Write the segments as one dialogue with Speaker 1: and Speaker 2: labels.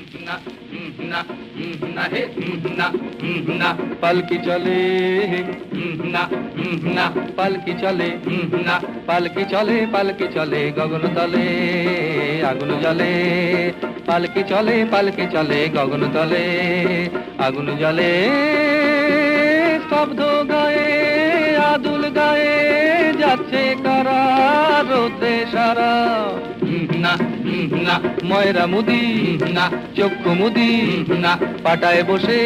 Speaker 1: না না হে না পালকি চলে না না পালকি চলে না পালকি চলে পালকি চলে গগন তলে আগুন জ্বলে পালকি চলে গগন তলে আগুন জ্বলে শব্দ গায়ে আদুল গায়ে যাচ্ছে কারা রোদে সারা না না ময়রা মুদি না চক্ষু মুদি না পাটায় বসে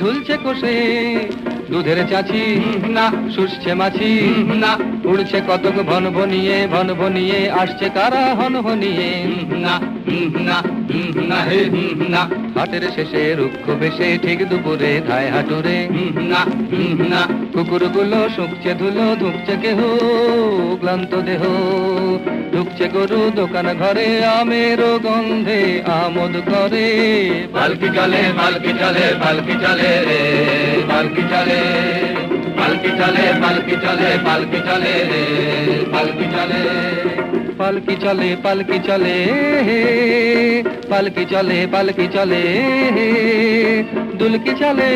Speaker 1: ঢুলছে কোষে দুধের চাচি না শুষছে মাছি না উড়ছে কতক ভন ভনিয়ে আসছে কারা হন হনিয়ে না না না হে না হাটের শেষে রুক্ষ বেশে ঠিক দুপুরে ধায় হাটুরে না না কুকুরগুলো শুকছে ধুলো ধুকছে কেহ ক্লান্ত দেহ ঢুকছে গরু দোকান ঘরে আমের গন্ধে আমোদ করে পালকি চলে পালকি চলে পালকি চলে রে পালকি চলে পালকি চলে পালকি চলে পালকি চলে রে পালকি চলে পালকি চলে পালকি চলে পালকি চলে দুলকি চলে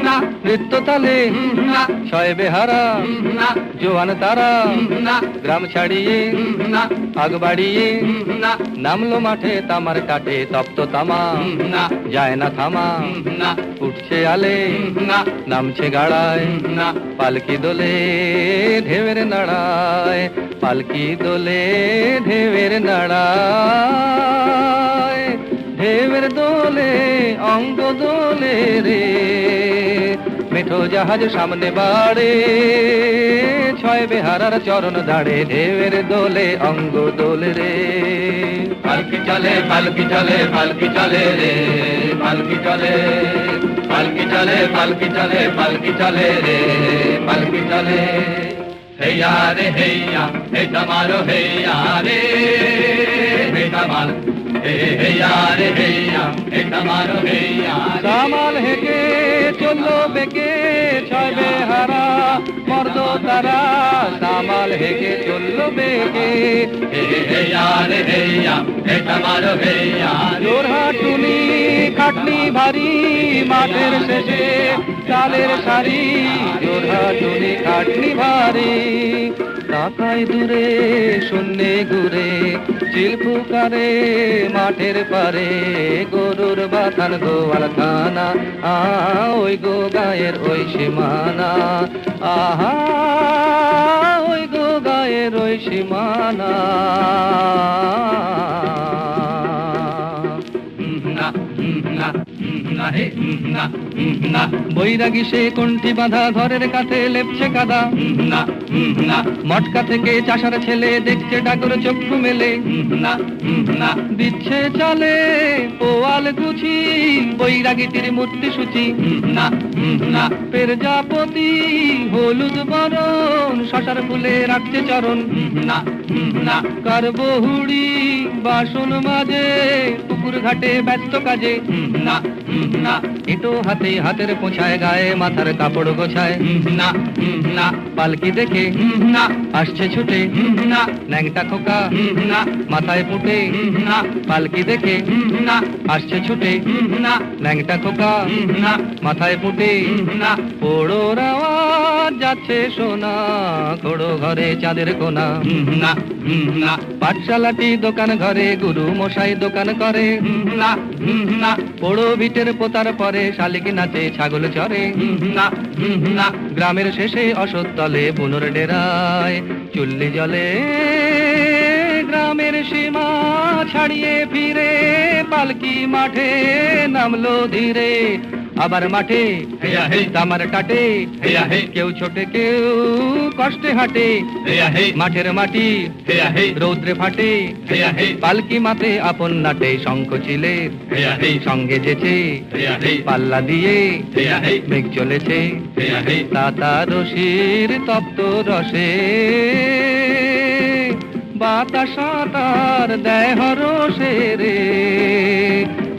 Speaker 1: না নৃত্য তালে না ছয় বেহারা না জোয়ান তারা না গ্রাম ছাড়িয়ে না আগ বাড়িয়ে না নামলো মাঠে তামার কাটে তপ্ত তামা না যায় না থামা না উঠছে আলে না নামছে গাড়ায় না পালকি দোলে ঢেউয়ের নাড়ায় পালকি দোলে ঢেউয়ের নাড়ায় ঢেউয়ের দোলে অঙ্গ দোলে রে মেঠো জাহাজ সামনে বাড়ে ছয় বেহারার চরণ দাঁড়ে ঢেউয়ের দোলে অঙ্গ দোলে রে পালকি চলে পালকি চলে পালকি চলে রে পালকি চলে পালকি চলে পালকি চলে পালকি চলে রে পালকি চলে হেয়া রে হেয়া হে ধমালো হেয়া রে হে ধমাল হেয়া রে হেয়া হে ধমালো হেয়া কামাল হেগে চললো বেগে ছয় বেহারা মর্দ তারা কামাল হেগে চললো বেগে হেয়া রে হেয়া হে ধমালো হেয়া জোরহাটুনি খাটনি ভারী মাঠের শেষে চালের শাড়ি জোরহাটুনি খাটনি ভারী তাকায় দূরে শূন্যে ঘুরে চিলফুকারে মাঠের পারে গরুর বাথান গোয়ালখানা ওই গো গায়ের ওই সীমানা আহা ওই গো গায়ের ওই সীমানা বৈরাগী সে কণ্ঠি বাঁধা ঘরের কাছে লেপছে কাদা না না মটকা থেকে চাষার ছেলে দেখছে ডাকর চক্ষু মেলে না না দিচ্ছে চালে পোয়াল গুছি বৈরাগীটির মূর্তি সূচি না না পেরজাপতি হলুদ বরণ শশার ফুলে রাখছে চরণ না না কার বহুড়ি বাসন মাঝে পুকুর ঘাটে ব্যস্ত কাজে না না এটো হাতে হাতের পোছায় গায়ে মাথার কাপড় গোছায় না না পালকি দেখে না আসছে ছুটে না ন্যাংটা খোকা না মাথায় ফুটে না পালকি দেখে না আসছে ছুটে না ন্যাংটা খোকা না মাথায় ফুটে না পোড়োর আওয়াজ যাচ্ছে সোনা খোড়ো ঘরে চাঁদের কোনা না না পাঠশালাটি দোকান ঘরে গুরু মশাই দোকান করে না না পোড়ো ভিটের পোতার পরে শালিক নাচে ছাগল চরে না না গ্রামের শেষে অসৎতলে বুনোর ডেরায় চুল্লি জলে গ্রামের সীমা ছাড়িয়ে ফিরে পালকি মাঠে নামলো ধীরে আবার মাঠে তামার কাটে কেউ ছোটে কেউ কষ্টে হাঁটে মাঠের মাটি রৌদ্রে ফাটে পালকি মাঠে আপন নাটে শঙ্খ ছিলে সঙ্গে যেছে পাল্লা দিয়ে মেঘ চলেছে তাতা রশির তপ্ত রসে বাতাস তার দেয় হরসে রে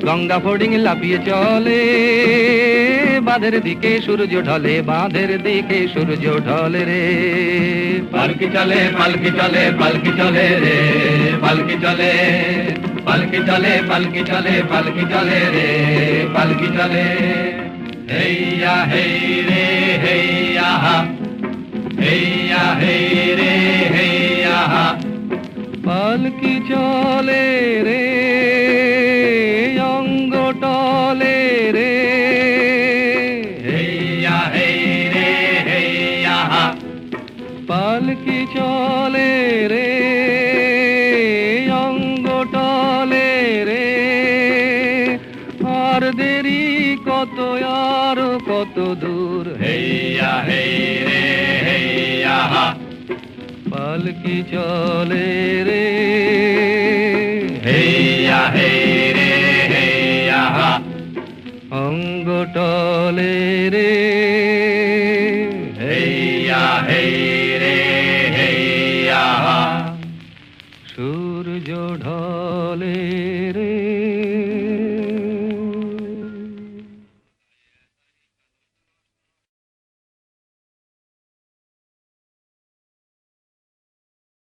Speaker 1: গঙ্গা ফোর্ডিং লাফিয়ে চলে বাঁধের দিকে সূর্য ঢলে বাঁধের দিকে সূর্য ঢলে রে পালকি চলে পালকি চলে পালকি চলে রে পালকি চলে পালকি চলে পালকি চলে পালকি চলে রে পালকি চলে হেইয়া হেই রে হেইয়া হা হেইয়া হেই রে হেইয়া হা পালকি চলে রে অঙ্গ টলে রে হেইয়া হেই রে হেইয়া হা পালকি চলে রে অঙ্গ টলে রে আর দেরি কত আর কত দূর হেইয়া হেই রে হেইয়া হা পালকি চলে রে হেইয়া হেই রে হেইয়া হা অঙ্গ টলে রে